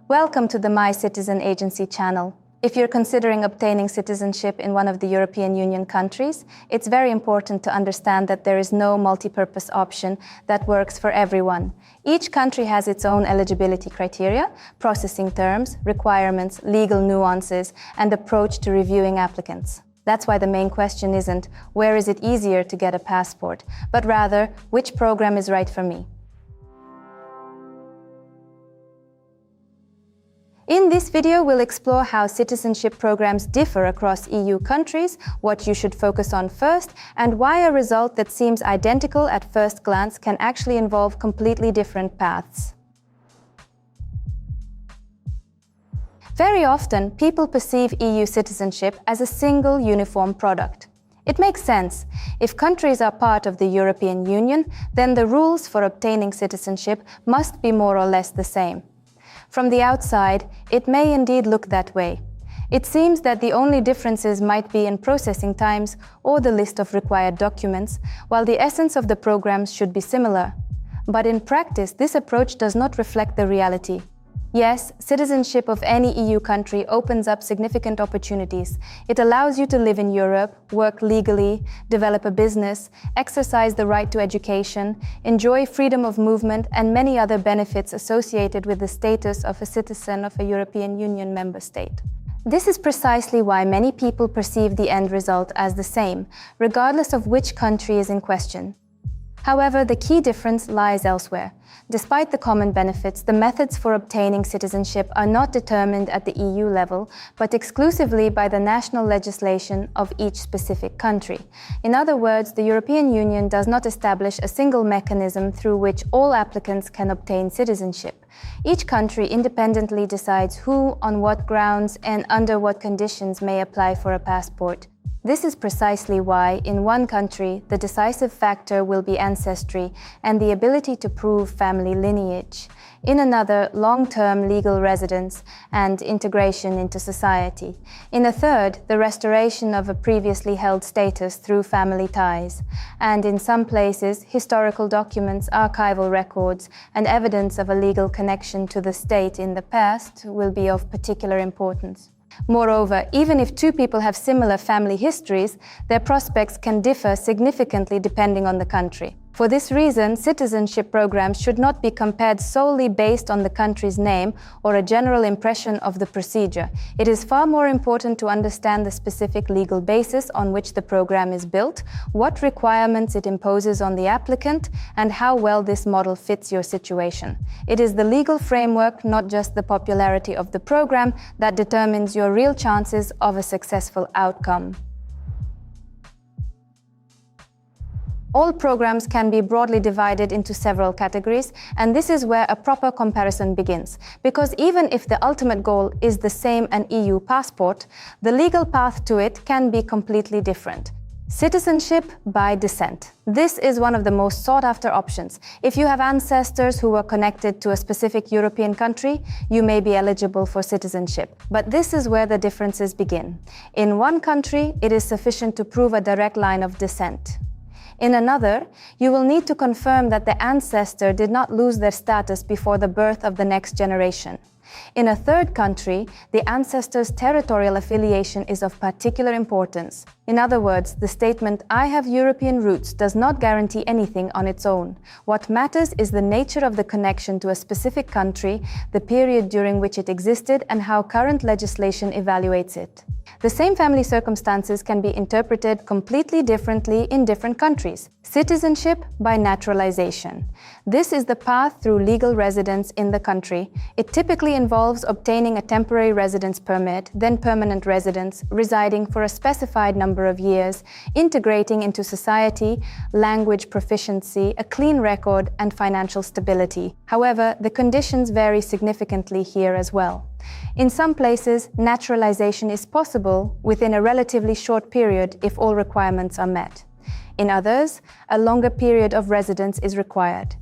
Welcome to the Mycitizenagency channel. If you're considering obtaining citizenship in one of the European Union countries, it's very important to understand that there is no multi-purpose option that works for everyone. Each country has its own eligibility criteria, processing terms, requirements, legal nuances, and approach to reviewing applicants. That's why the main question isn't, where is it easier to get a passport, but rather, which program is right for me? In this video, we'll explore how citizenship programs differ across EU countries, what you should focus on first, and why a result that seems identical at first glance can actually involve completely different paths. Very often, people perceive EU citizenship as a single uniform product. It makes sense. If countries are part of the European Union, then the rules for obtaining citizenship must be more or less the same. From the outside, it may indeed look that way. It seems that the only differences might be in processing times or the list of required documents, while the essence of the programs should be similar. But in practice, this approach does not reflect the reality. Yes, citizenship of any EU country opens up significant opportunities. It allows you to live in Europe, work legally, develop a business, exercise the right to education, enjoy freedom of movement, and many other benefits associated with the status of a citizen of a European Union member state. This is precisely why many people perceive the end result as the same, regardless of which country is in question. However, the key difference lies elsewhere. Despite the common benefits, the methods for obtaining citizenship are not determined at the EU level, but exclusively by the national legislation of each specific country. In other words, the European Union does not establish a single mechanism through which all applicants can obtain citizenship. Each country independently decides who, on what grounds, and under what conditions may apply for a passport. This is precisely why, in one country, the decisive factor will be ancestry and the ability to prove family lineage. In another, long-term legal residence and integration into society. In a third, the restoration of a previously held status through family ties. And in some places, historical documents, archival records, and evidence of a legal connection to the state in the past will be of particular importance. Moreover, even if two people have similar family histories, their prospects can differ significantly depending on the country. For this reason, citizenship programs should not be compared solely based on the country's name or a general impression of the procedure. It is far more important to understand the specific legal basis on which the program is built, what requirements it imposes on the applicant, and how well this model fits your situation. It is the legal framework, not just the popularity of the program, that determines your real chances of a successful outcome. All programs can be broadly divided into several categories, and this is where a proper comparison begins. Because even if the ultimate goal is the same, an EU passport, the legal path to it can be completely different. Citizenship by descent. This is one of the most sought-after options. If you have ancestors who were connected to a specific European country, you may be eligible for citizenship. But this is where the differences begin. In one country, it is sufficient to prove a direct line of descent. In another, you will need to confirm that the ancestor did not lose their status before the birth of the next generation. In a third country, the ancestor's territorial affiliation is of particular importance. In other words, the statement, "I have European roots," does not guarantee anything on its own. What matters is the nature of the connection to a specific country, the period during which it existed, and how current legislation evaluates it. The same family circumstances can be interpreted completely differently in different countries. Citizenship by naturalization. This is the path through legal residence in the country. It typically involves obtaining a temporary residence permit, then permanent residence, residing for a specified number of years, integrating into society, language proficiency, a clean record, and financial stability. However, the conditions vary significantly here as well. In some places, naturalization is possible within a relatively short period if all requirements are met. In others, a longer period of residence is required.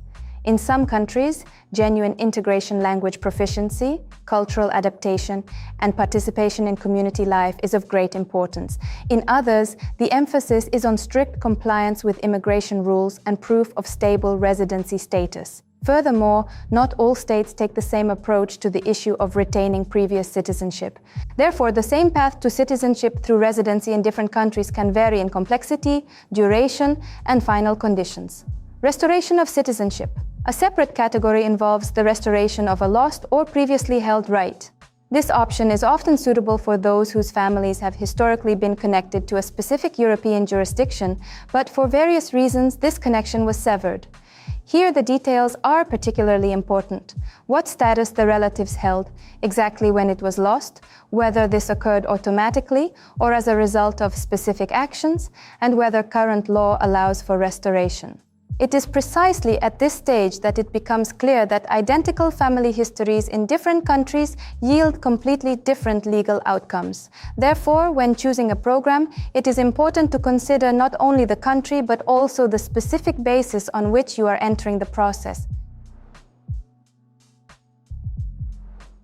In some countries, genuine integration, language proficiency, cultural adaptation, and participation in community life is of great importance. In others, the emphasis is on strict compliance with immigration rules and proof of stable residency status. Furthermore, not all states take the same approach to the issue of retaining previous citizenship. Therefore, the same path to citizenship through residency in different countries can vary in complexity, duration, and final conditions. Restoration of citizenship. A separate category involves the restoration of a lost or previously held right. This option is often suitable for those whose families have historically been connected to a specific European jurisdiction, but for various reasons this connection was severed. Here the details are particularly important. What status the relatives held, exactly when it was lost, whether this occurred automatically or as a result of specific actions, and whether current law allows for restoration. It is precisely at this stage that it becomes clear that identical family histories in different countries yield completely different legal outcomes. Therefore, when choosing a program, it is important to consider not only the country but also the specific basis on which you are entering the process.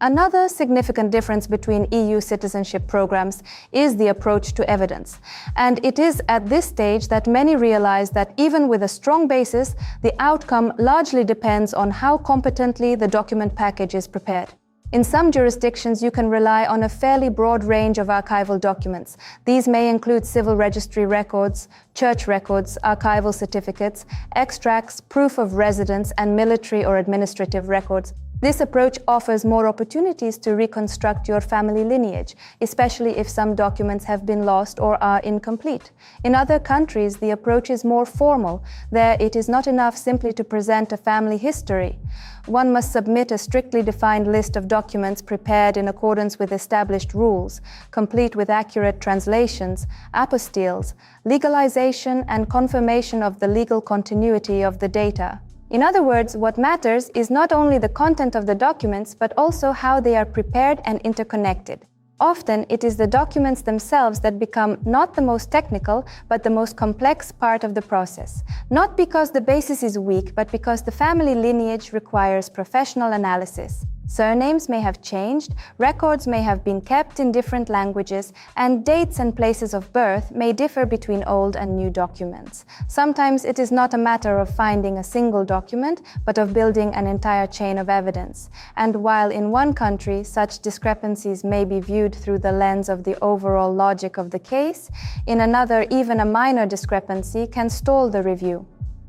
Another significant difference between EU citizenship programs is the approach to evidence. And it is at this stage that many realize that even with a strong basis, the outcome largely depends on how competently the document package is prepared. In some jurisdictions, you can rely on a fairly broad range of archival documents. These may include civil registry records, church records, archival certificates, extracts, proof of residence, and military or administrative records. This approach offers more opportunities to reconstruct your family lineage, especially if some documents have been lost or are incomplete. In other countries, the approach is more formal. There, it is not enough simply to present a family history. One must submit a strictly defined list of documents prepared in accordance with established rules, complete with accurate translations, apostilles, legalization, and confirmation of the legal continuity of the data. In other words, what matters is not only the content of the documents, but also how they are prepared and interconnected. Often, it is the documents themselves that become not the most technical, but the most complex part of the process. Not because the basis is weak, but because the family lineage requires professional analysis. Surnames may have changed, records may have been kept in different languages, and dates and places of birth may differ between old and new documents. Sometimes it is not a matter of finding a single document, but of building an entire chain of evidence. And while in one country such discrepancies may be viewed through the lens of the overall logic of the case, in another even a minor discrepancy can stall the review.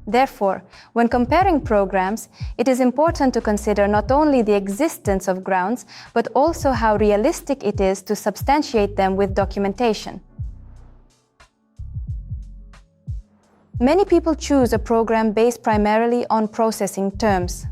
Therefore, when comparing programs, it is important to consider not only the existence of grounds, but also how realistic it is to substantiate them with documentation. Many people choose a program based primarily on processing terms.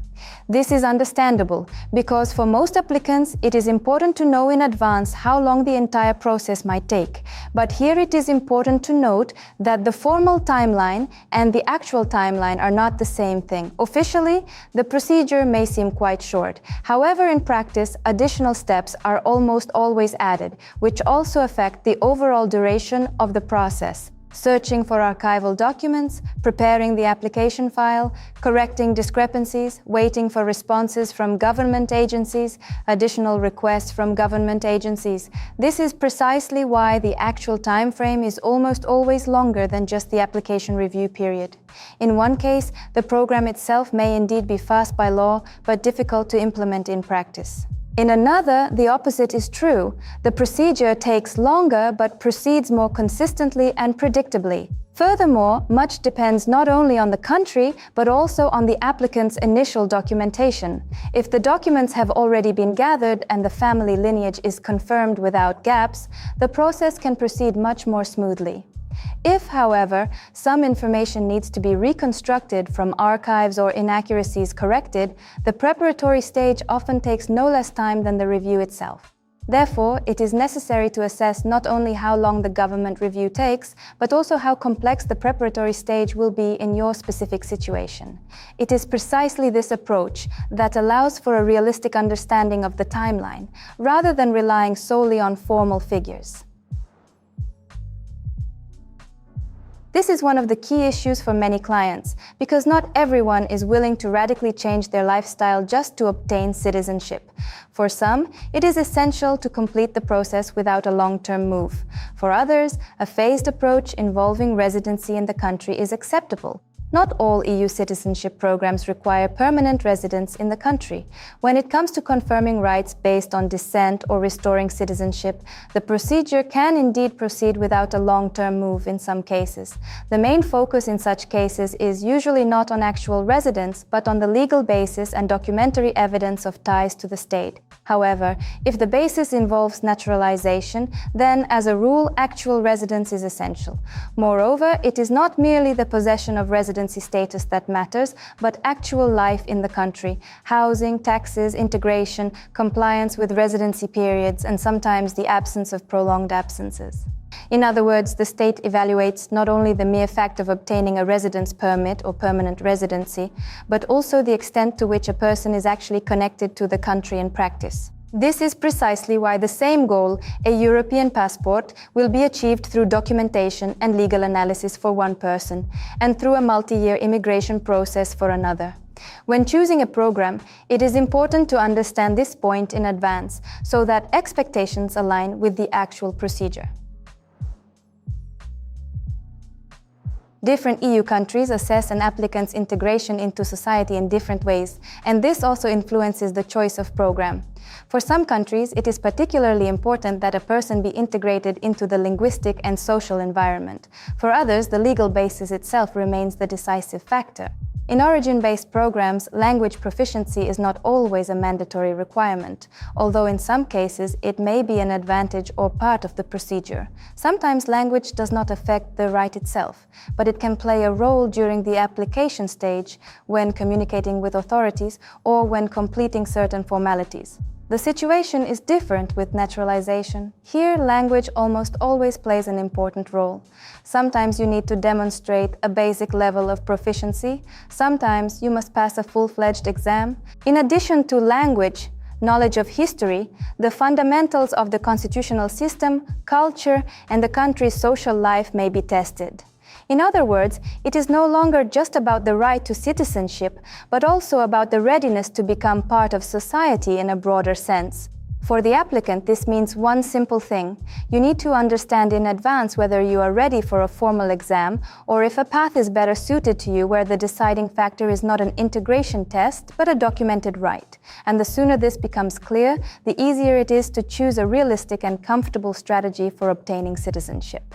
This is understandable, because for most applicants it is important to know in advance how long the entire process might take. But here it is important to note that the formal timeline and the actual timeline are not the same thing. Officially, the procedure may seem quite short. However, in practice, additional steps are almost always added, which also affect the overall duration of the process. Searching for archival documents, preparing the application file, correcting discrepancies, waiting for responses from government agencies, additional requests from government agencies. This is precisely why the actual time frame is almost always longer than just the application review period. In one case, the program itself may indeed be fast by law, but difficult to implement in practice. In another, the opposite is true. The procedure takes longer but proceeds more consistently and predictably. Furthermore, much depends not only on the country, but also on the applicant's initial documentation. If the documents have already been gathered and the family lineage is confirmed without gaps, the process can proceed much more smoothly. If, however, some information needs to be reconstructed from archives or inaccuracies corrected, the preparatory stage often takes no less time than the review itself. Therefore, it is necessary to assess not only how long the government review takes, but also how complex the preparatory stage will be in your specific situation. It is precisely this approach that allows for a realistic understanding of the timeline, rather than relying solely on formal figures. This is one of the key issues for many clients, because not everyone is willing to radically change their lifestyle just to obtain citizenship. For some, it is essential to complete the process without a long-term move. For others, a phased approach involving residency in the country is acceptable. Not all EU citizenship programs require permanent residence in the country. When it comes to confirming rights based on descent or restoring citizenship, the procedure can indeed proceed without a long-term move in some cases. The main focus in such cases is usually not on actual residence, but on the legal basis and documentary evidence of ties to the state. However, if the basis involves naturalization, then, as a rule, actual residence is essential. Moreover, it is not merely the possession of residency status that matters, but actual life in the country: housing, taxes, integration, compliance with residency periods, and sometimes the absence of prolonged absences. In other words, the state evaluates not only the mere fact of obtaining a residence permit or permanent residency, but also the extent to which a person is actually connected to the country in practice. This is precisely why the same goal, a European passport, will be achieved through documentation and legal analysis for one person, and through a multi-year immigration process for another. When choosing a program, it is important to understand this point in advance, so that expectations align with the actual procedure. Different EU countries assess an applicant's integration into society in different ways, and this also influences the choice of program. For some countries, it is particularly important that a person be integrated into the linguistic and social environment. For others, the legal basis itself remains the decisive factor. In origin-based programs, language proficiency is not always a mandatory requirement, although in some cases it may be an advantage or part of the procedure. Sometimes language does not affect the right itself, but it can play a role during the application stage, when communicating with authorities, or when completing certain formalities. The situation is different with naturalization. Here, language almost always plays an important role. Sometimes you need to demonstrate a basic level of proficiency. Sometimes you must pass a full-fledged exam. In addition to language, knowledge of history, the fundamentals of the constitutional system, culture, and the country's social life may be tested. In other words, it is no longer just about the right to citizenship, but also about the readiness to become part of society in a broader sense. For the applicant, this means one simple thing. You need to understand in advance whether you are ready for a formal exam, or if a path is better suited to you where the deciding factor is not an integration test, but a documented right. And the sooner this becomes clear, the easier it is to choose a realistic and comfortable strategy for obtaining citizenship.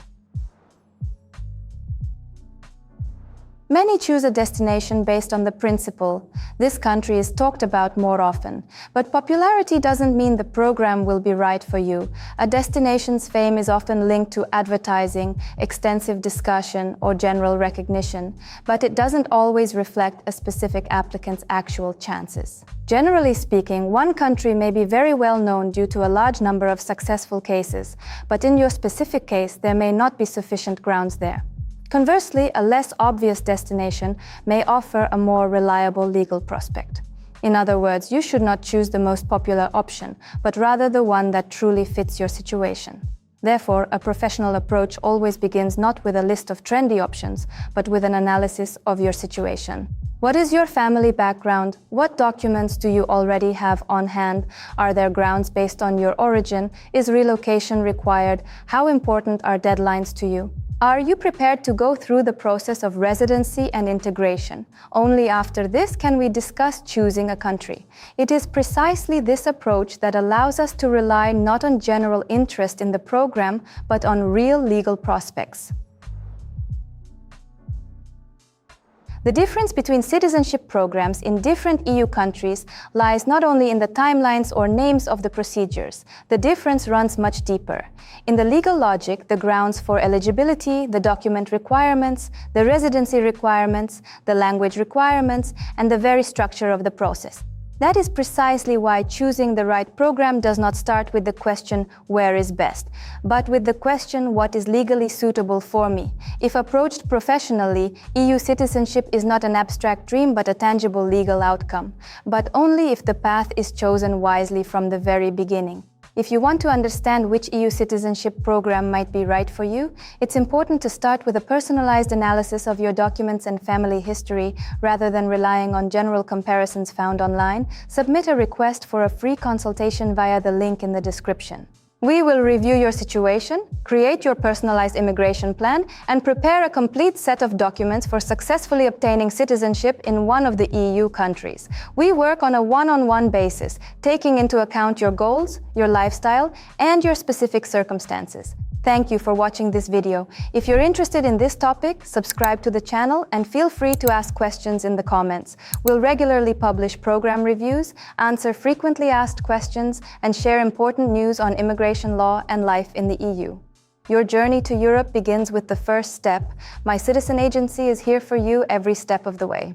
Many choose a destination based on the principle, this country is talked about more often. But popularity doesn't mean the program will be right for you. A destination's fame is often linked to advertising, extensive discussion, or general recognition, but it doesn't always reflect a specific applicant's actual chances. Generally speaking, one country may be very well known due to a large number of successful cases, but in your specific case, there may not be sufficient grounds there. Conversely, a less obvious destination may offer a more reliable legal prospect. In other words, you should not choose the most popular option, but rather the one that truly fits your situation. Therefore, a professional approach always begins not with a list of trendy options, but with an analysis of your situation. What is your family background? What documents do you already have on hand? Are there grounds based on your origin? Is relocation required? How important are deadlines to you? Are you prepared to go through the process of residency and integration? Only after this can we discuss choosing a country. It is precisely this approach that allows us to rely not on general interest in the program, but on real legal prospects. The difference between citizenship programs in different EU countries lies not only in the timelines or names of the procedures. The difference runs much deeper. In the legal logic, the grounds for eligibility, the document requirements, the residency requirements, the language requirements, and the very structure of the process. That is precisely why choosing the right program does not start with the question, where is best, but with the question, what is legally suitable for me? If approached professionally, EU citizenship is not an abstract dream but a tangible legal outcome, but only if the path is chosen wisely from the very beginning. If you want to understand which EU citizenship program might be right for you, it's important to start with a personalized analysis of your documents and family history rather than relying on general comparisons found online. Submit a request for a free consultation via the link in the description. We will review your situation, create your personalized immigration plan, and prepare a complete set of documents for successfully obtaining citizenship in one of the EU countries. We work on a one-on-one basis, taking into account your goals, your lifestyle, and your specific circumstances. Thank you for watching this video. If you're interested in this topic, subscribe to the channel and feel free to ask questions in the comments. We'll regularly publish program reviews, answer frequently asked questions, and share important news on immigration law and life in the EU. Your journey to Europe begins with the first step. Mycitizenagency is here for you every step of the way.